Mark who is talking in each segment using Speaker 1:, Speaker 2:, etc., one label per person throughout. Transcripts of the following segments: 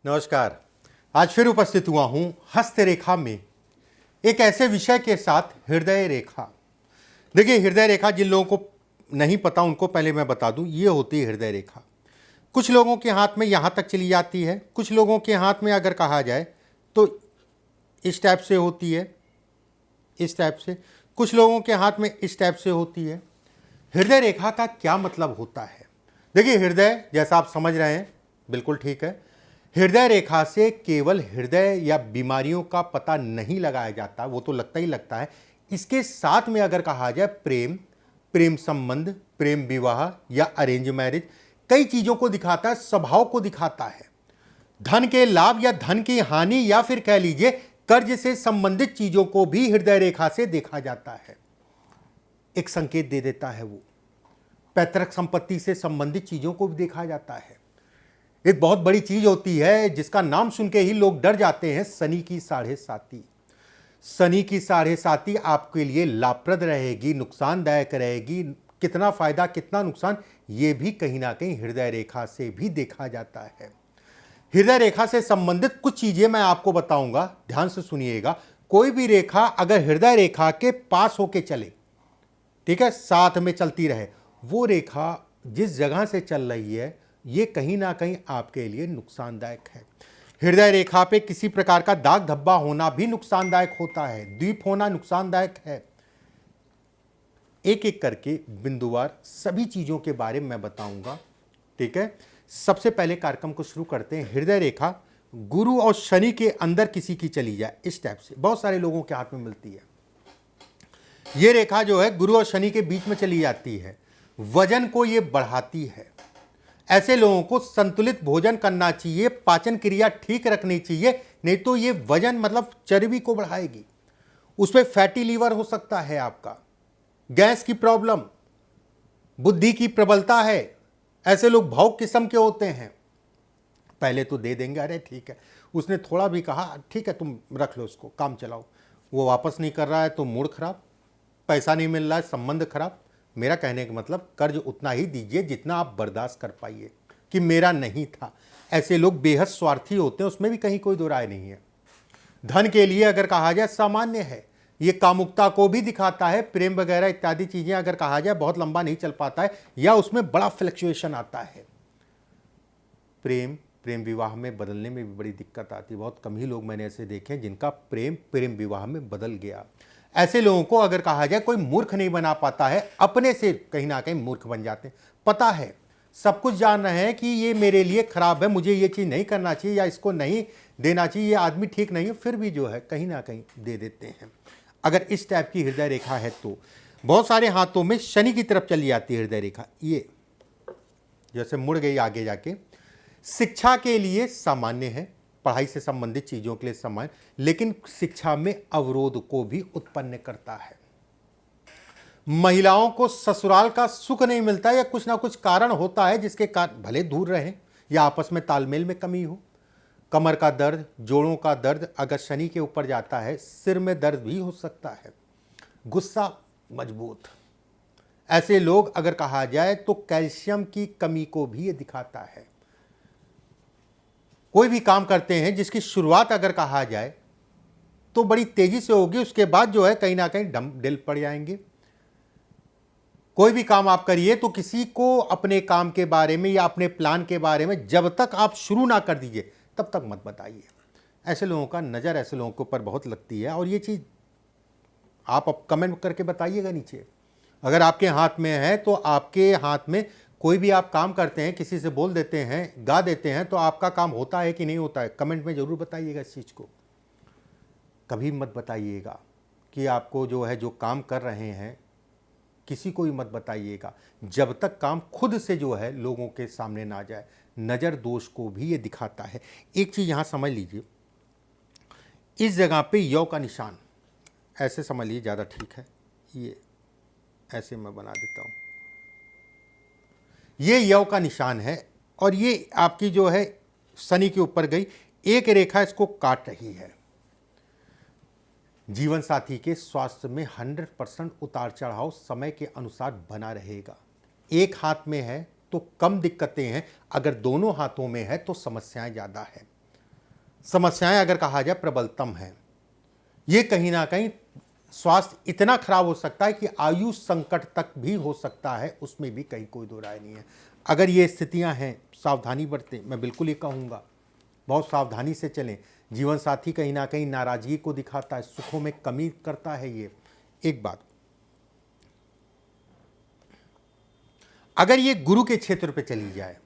Speaker 1: नमस्कार। आज फिर उपस्थित हुआ हूं हस्तरेखा में एक ऐसे विषय के साथ, हृदय रेखा। देखिए, हृदय रेखा जिन लोगों को नहीं पता उनको पहले मैं बता दूं, ये होती है हृदय रेखा। कुछ लोगों के हाथ में यहां तक चली जाती है, कुछ लोगों के हाथ में अगर कहा जाए तो इस टाइप से होती है, इस टाइप से। कुछ लोगों के हाथ में इस टाइप से होती है। हृदय रेखा का क्या मतलब होता है? देखिए, हृदय जैसा आप समझ रहे हैं बिल्कुल ठीक है। हृदय रेखा से केवल हृदय या बीमारियों का पता नहीं लगाया जाता, वो तो लगता ही लगता है। इसके साथ में अगर कहा जाए प्रेम, प्रेम संबंध, प्रेम विवाह या अरेंज मैरिज, कई चीजों को दिखाता है, स्वभाव को दिखाता है। धन के लाभ या धन की हानि या फिर कह लीजिए कर्ज से संबंधित चीजों को भी हृदय रेखा से देखा जाता है। एक संकेत दे देता है वो। पैतृक संपत्ति से संबंधित चीजों को भी देखा जाता है। एक बहुत बड़ी चीज होती है जिसका नाम सुन के ही लोग डर जाते हैं, शनि की साढ़े साती। शनि की साढ़े साती आपके लिए लाभप्रद रहेगी, नुकसानदायक रहेगी। कितना फायदा कितना नुकसान, ये भी कहीं ना कहीं हृदय रेखा से भी देखा जाता है। हृदय रेखा से संबंधित कुछ चीजें मैं आपको बताऊंगा, ध्यान से सुनिएगा। कोई भी रेखा अगर हृदय रेखा के पास होके चले, ठीक है, साथ में चलती रहे, वो रेखा जिस जगह से चल रही है ये कहीं ना कहीं आपके लिए नुकसानदायक है। हृदय रेखा पे किसी प्रकार का दाग धब्बा होना भी नुकसानदायक होता है, द्वीप होना नुकसानदायक है। एक एक करके बिंदुवार सभी चीजों के बारे में मैं बताऊंगा, ठीक है। सबसे पहले कार्यक्रम को शुरू करते हैं। हृदय रेखा गुरु और शनि के अंदर किसी की चली जाए, इस टाइप से बहुत सारे लोगों के हाथ में मिलती है। यह रेखा जो है गुरु और शनि के बीच में चली जाती है, वजन को यह बढ़ाती है। ऐसे लोगों को संतुलित भोजन करना चाहिए, पाचन क्रिया ठीक रखनी चाहिए, नहीं तो ये वजन मतलब चर्बी को बढ़ाएगी। उसमें फैटी लीवर हो सकता है आपका, गैस की प्रॉब्लम, बुद्धि की प्रबलता है। ऐसे लोग भावुक किस्म के होते हैं। पहले तो दे देंगे, अरे ठीक है, उसने थोड़ा भी कहा ठीक है तुम रख लो उसको, काम चलाओ। वो वापस नहीं कर रहा है तो मूड खराब, पैसा नहीं मिल रहा है, संबंध खराब। मेरा कहने का मतलब कर्ज उतना ही दीजिए जितना आप बर्दाश्त कर पाइए, कि मेरा नहीं था। ऐसे लोग बेहद स्वार्थी होते हैं, उसमें भी कहीं कोई दो राय नहीं है। धन के लिए अगर कहा जाए सामान्य है, ये कामुकता को भी दिखाता है। प्रेम वगैरह इत्यादि चीजें अगर कहा जाए बहुत लंबा नहीं चल पाता है या उसमें बड़ा फ्लक्चुएशन आता है। प्रेम विवाह में बदलने में भी बड़ी दिक्कत आती है। बहुत कम ही लोग मैंने ऐसे देखे हैं जिनका प्रेम विवाह में बदल गया। ऐसे लोगों को अगर कहा जाए कोई मूर्ख नहीं बना पाता है, अपने से कहीं ना कहीं मूर्ख बन जाते हैं। पता है, सब कुछ जान रहे हैं कि ये मेरे लिए खराब है, मुझे ये चीज़ नहीं करना चाहिए या इसको नहीं देना चाहिए, ये आदमी ठीक नहीं है, फिर भी जो है कहीं ना कहीं दे देते हैं। अगर इस टाइप की हृदय रेखा है तो बहुत सारे हाथों में शनि की तरफ चली जाती है हृदय रेखा, ये जैसे मुड़ गई आगे जाके। शिक्षा के लिए सामान्य है, पढ़ाई से संबंधित चीजों के लिए सामान्य, लेकिन शिक्षा में अवरोध को भी उत्पन्न करता है। महिलाओं को ससुराल का सुख नहीं मिलता या कुछ ना कुछ कारण होता है जिसके कारण भले दूर रहें या आपस में तालमेल में कमी हो। कमर का दर्द, जोड़ों का दर्द अगर शनि के ऊपर जाता है, सिर में दर्द भी हो सकता है। गुस्सा मजबूत, ऐसे लोग अगर कहा जाए तो कैल्शियम की कमी को भी ये दिखाता है। कोई भी काम करते हैं जिसकी शुरुआत अगर कहा जाए तो बड़ी तेजी से होगी, उसके बाद जो है कहीं ना कहीं डम डिल पड़ जाएंगे। कोई भी काम आप करिए तो किसी को अपने काम के बारे में या अपने प्लान के बारे में जब तक आप शुरू ना कर दीजिए तब तक मत बताइए। ऐसे लोगों का नज़र ऐसे लोगों के ऊपर बहुत लगती है, और ये चीज़ आप अब कमेंट करके बताइएगा नीचे। अगर आपके हाथ में है तो आपके हाथ में कोई भी आप काम करते हैं, किसी से बोल देते हैं, गा देते हैं, तो आपका काम होता है कि नहीं होता है, कमेंट में ज़रूर बताइएगा इस चीज़ को। कभी मत बताइएगा कि आपको जो है जो काम कर रहे हैं किसी को भी मत बताइएगा जब तक काम खुद से जो है लोगों के सामने ना जाए। नज़र दोष को भी ये दिखाता है। एक चीज़ यहाँ समझ लीजिए, इस जगह पे यौ का निशान ऐसे समझ लीजिए, ज़्यादा ठीक है। ये ऐसे मैं बना देता हूँ, ये यौ का निशान है और ये आपकी जो है शनि के ऊपर गई, एक रेखा इसको काट रही है। जीवन साथी के स्वास्थ्य में 100% उतार चढ़ाव समय के अनुसार बना रहेगा। एक हाथ में है तो कम दिक्कतें हैं, अगर दोनों हाथों में है तो समस्याएं ज़्यादा है। समस्याएं अगर कहा जाए प्रबलतम हैं। ये कहीं ना कहीं स्वास्थ्य इतना खराब हो सकता है कि आयु संकट तक भी हो सकता है, उसमें भी कहीं कोई दो राय नहीं है। अगर ये स्थितियां हैं, सावधानी बरतें, मैं बिल्कुल ये कहूँगा, बहुत सावधानी से चलें। जीवन साथी कहीं ना कहीं नाराजगी को दिखाता है, सुखों में कमी करता है। ये एक बात। अगर ये गुरु के क्षेत्र पे चली जाए,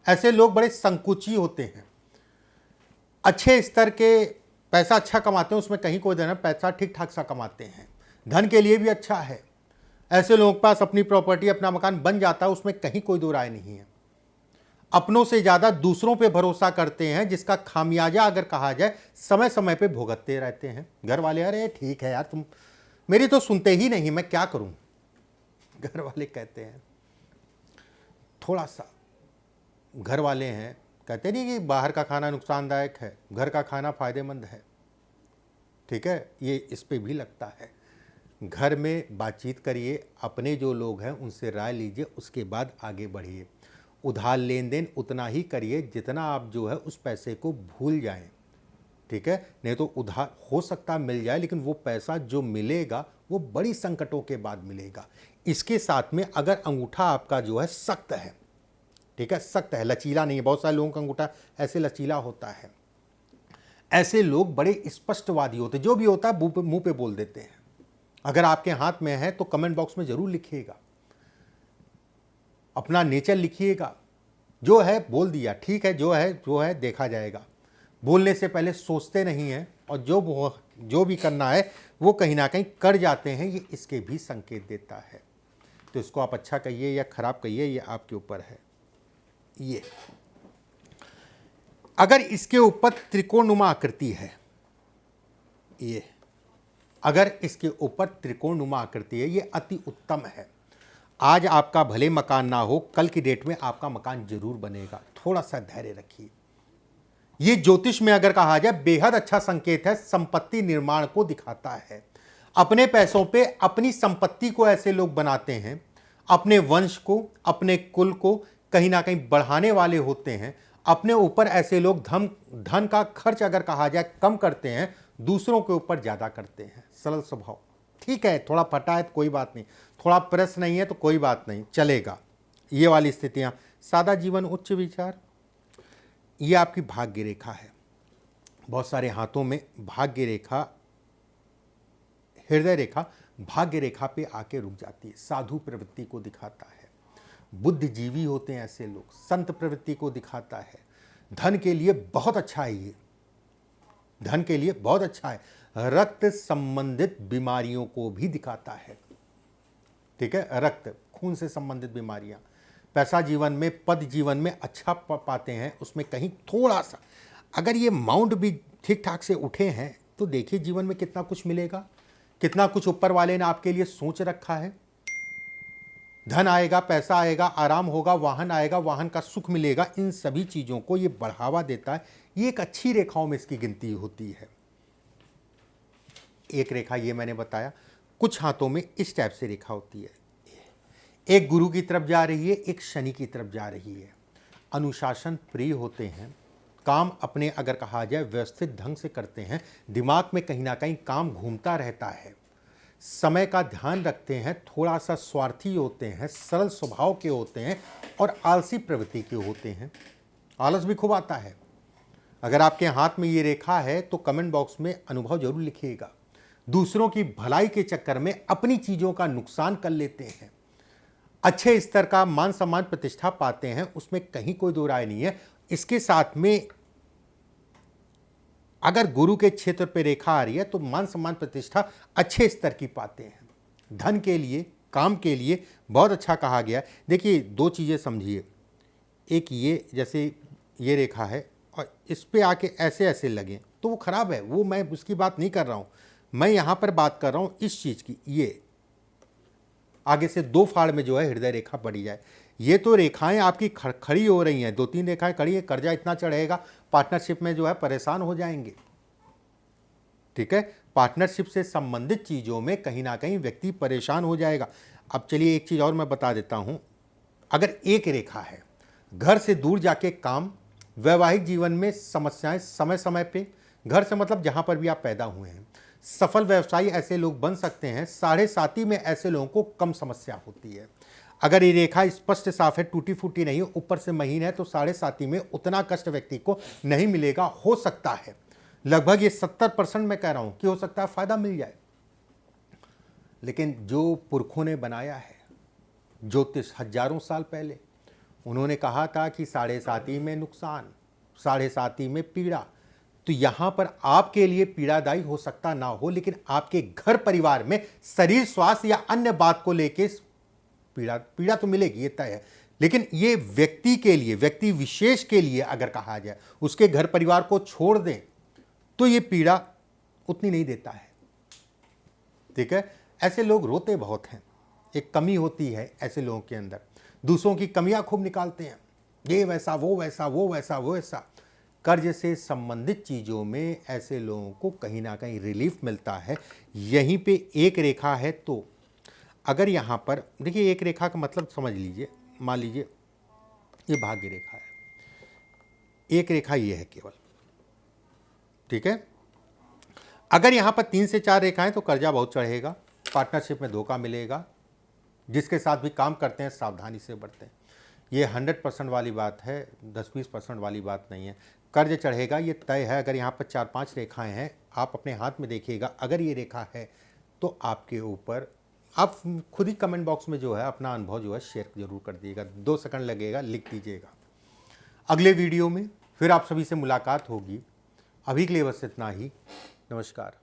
Speaker 1: ऐसे लोग बड़े संकुची होते हैं, अच्छे स्तर के पैसा अच्छा कमाते हैं, उसमें कहीं कोई देना, पैसा ठीक ठाक सा कमाते हैं, धन के लिए भी अच्छा है। ऐसे लोगों के पास अपनी प्रॉपर्टी, अपना मकान बन जाता है, उसमें कहीं कोई दो राय नहीं है। अपनों से ज़्यादा दूसरों पे भरोसा करते हैं, जिसका खामियाजा अगर कहा जाए समय समय पे भुगतते रहते हैं। घर वाले, अरे ठीक है यार, तुम मेरी तो सुनते ही नहीं, मैं क्या करूं, घर वाले कहते हैं। थोड़ा सा घर वाले हैं, कहते नहीं कि बाहर का खाना नुकसानदायक है, घर का खाना फायदेमंद है। ठीक है, ये इस पे भी लगता है। घर में बातचीत करिए, अपने जो लोग हैं उनसे राय लीजिए, उसके बाद आगे बढ़िए। उधार लेन देन उतना ही करिए जितना आप जो है उस पैसे को भूल जाएं। ठीक है, नहीं तो उधार हो सकता है मिल जाए, लेकिन वो पैसा जो मिलेगा वो बड़ी संकटों के बाद मिलेगा। इसके साथ में अगर अंगूठा आपका जो है सख्त है, ठीक है, सख्त है, लचीला नहीं है, बहुत सारे लोगों का अंगूठा ऐसे लचीला होता है, ऐसे लोग बड़े स्पष्टवादी होते हैं, जो भी होता है मुंह पे बोल देते हैं। अगर आपके हाथ में है तो कमेंट बॉक्स में जरूर लिखिएगा, अपना नेचर लिखिएगा। जो है बोल दिया, ठीक है, जो है देखा जाएगा। बोलने से पहले सोचते नहीं हैं, और जो भी करना है वो कहीं ना कहीं कर जाते हैं, ये इसके भी संकेत देता है। तो इसको आप अच्छा कहिए या खराब कहिए, ये आपके ऊपर है। ये अगर इसके ऊपर त्रिकोणनुमा आकृति है, ये अगर इसके ऊपर त्रिकोणनुमा आकृति है, ये अति उत्तम है। आज आपका भले मकान ना हो, कल की डेट में आपका मकान जरूर बनेगा। थोड़ा सा धैर्य रखिए। ये ज्योतिष में अगर कहा जाए बेहद अच्छा संकेत है, संपत्ति निर्माण को दिखाता है। अपने पैसों पे अपनी संपत्ति को ऐसे लोग बनाते हैं, अपने वंश को, अपने कुल को कहीं ना कहीं बढ़ाने वाले होते हैं। अपने ऊपर ऐसे लोग धन का खर्च अगर कहा जाए कम करते हैं, दूसरों के ऊपर ज़्यादा करते हैं। सरल स्वभाव, ठीक है, थोड़ा फटा है तो कोई बात नहीं, थोड़ा प्रेस नहीं है तो कोई बात नहीं, चलेगा। ये वाली स्थितियाँ। सादा जीवन, उच्च विचार, ये आपकी भाग्य रेखा है। बहुत सारे हाथों में भाग्य रेखा, हृदय रेखा भाग्य रेखा पे आके रुक जाती है, साधु प्रवृत्ति को दिखाता है। बुद्धिजीवी होते हैं ऐसे लोग, संत प्रवृत्ति को दिखाता है। धन के लिए बहुत अच्छा है, ये धन के लिए बहुत अच्छा है। रक्त संबंधित बीमारियों को भी दिखाता है। ठीक है, रक्त खून से संबंधित बीमारियां। पैसा जीवन में, पद जीवन में अच्छा पाते हैं, उसमें कहीं थोड़ा सा अगर ये माउंट भी ठीक ठाक से उठे हैं तो देखिए जीवन में कितना कुछ मिलेगा, कितना कुछ ऊपर वाले ने आपके लिए सोच रखा है। धन आएगा, पैसा आएगा, आराम होगा, वाहन आएगा, वाहन का सुख मिलेगा, इन सभी चीज़ों को ये बढ़ावा देता है। ये एक अच्छी रेखाओं में इसकी गिनती होती है। एक रेखा ये मैंने बताया, कुछ हाथों में इस टाइप से रेखा होती है, एक गुरु की तरफ जा रही है, एक शनि की तरफ जा रही है। अनुशासन प्रिय होते हैं, काम अपने अगर कहा जाए व्यवस्थित ढंग से करते हैं, दिमाग में कहीं ना कहीं काम घूमता रहता है, समय का ध्यान रखते हैं, थोड़ा सा स्वार्थी होते हैं, सरल स्वभाव के होते हैं और आलसी प्रवृत्ति के होते हैं। आलस भी खूब आता है। अगर आपके हाथ में ये रेखा है तो कमेंट बॉक्स में अनुभव जरूर लिखिएगा। दूसरों की भलाई के चक्कर में अपनी चीज़ों का नुकसान कर लेते हैं, अच्छे स्तर का मान सम्मान प्रतिष्ठा पाते हैं, उसमें कहीं कोई दो राय नहीं है। इसके साथ में अगर गुरु के क्षेत्र पे रेखा आ रही है तो मान सम्मान प्रतिष्ठा अच्छे स्तर की पाते हैं। धन के लिए, काम के लिए बहुत अच्छा कहा गया। देखिए दो चीज़ें समझिए, एक ये जैसे ये रेखा है और इस पे आके ऐसे ऐसे लगे तो वो खराब है, वो मैं उसकी बात नहीं कर रहा हूँ। मैं यहाँ पर बात कर रहा हूँ इस चीज़ की, ये आगे से दो फाड़ में जो है हृदय रेखा बढ़ी जाए। ये तो रेखाएं आपकी खड़ी हो रही हैं, 2-3 रेखाएं खड़ी है, कर्जा इतना चढ़ेगा, पार्टनरशिप में जो है परेशान हो जाएंगे। ठीक है, पार्टनरशिप से संबंधित चीज़ों में कहीं ना कहीं व्यक्ति परेशान हो जाएगा। अब चलिए एक चीज़ और मैं बता देता हूँ, अगर एक रेखा है घर से दूर जाके काम, वैवाहिक जीवन में समस्याएं समय समय पे, घर से मतलब जहां पर भी आप पैदा हुए हैं। सफल व्यवसायी ऐसे लोग बन सकते हैं। साढ़े साथी में ऐसे लोगों को कम समस्या होती है। अगर ये रेखा स्पष्ट साफ है, टूटी फूटी नहीं, ऊपर से महीन है, तो साढ़े साथी में उतना कष्ट व्यक्ति को नहीं मिलेगा। हो सकता है लगभग ये 70% मैं कह रहा हूं कि हो सकता है फायदा मिल जाए। लेकिन जो पुरखों ने बनाया है ज्योतिष हजारों साल पहले, उन्होंने कहा था कि साढ़े साथी में नुकसान, साढ़े साथी में पीड़ा। तो यहां पर आपके लिए पीड़ादायी हो सकता ना हो, लेकिन आपके घर परिवार में शरीर स्वास्थ्य या अन्य बात को लेके पीड़ा तो मिलेगी, ये तय है। लेकिन ये व्यक्ति के लिए, व्यक्ति विशेष के लिए अगर कहा जाए, उसके घर परिवार को छोड़ दें तो ये पीड़ा उतनी नहीं देता है। ठीक है, ऐसे लोग रोते बहुत हैं, एक कमी होती है ऐसे लोगों के अंदर, दूसरों की कमियां खूब निकालते हैं, ये वैसा वो वैसा वो वैसा वो वैसा। कर्ज से संबंधित चीज़ों में ऐसे लोगों को कहीं ना कहीं रिलीफ मिलता है। यहीं पे एक रेखा है, तो अगर यहाँ पर देखिए, एक रेखा का मतलब समझ लीजिए, मान लीजिए ये भाग्य रेखा है, एक रेखा ये है केवल। ठीक है, अगर यहाँ पर 3 से 4 रेखाएं तो कर्जा बहुत चढ़ेगा, पार्टनरशिप में धोखा मिलेगा, जिसके साथ भी काम करते हैं सावधानी से बरतें। ये 100% वाली बात है, 10-20% वाली बात नहीं है। कर्ज चढ़ेगा ये तय है। अगर यहाँ पर 4-5 रेखाएं हैं, आप अपने हाथ में देखिएगा, अगर ये रेखा है तो आपके ऊपर, आप खुद ही कमेंट बॉक्स में जो है अपना अनुभव जो है शेयर जरूर कर दीजिएगा, 2 सेकंड लगेगा, लिख दीजिएगा। अगले वीडियो में फिर आप सभी से मुलाकात होगी। अभी के लिए बस इतना ही। नमस्कार।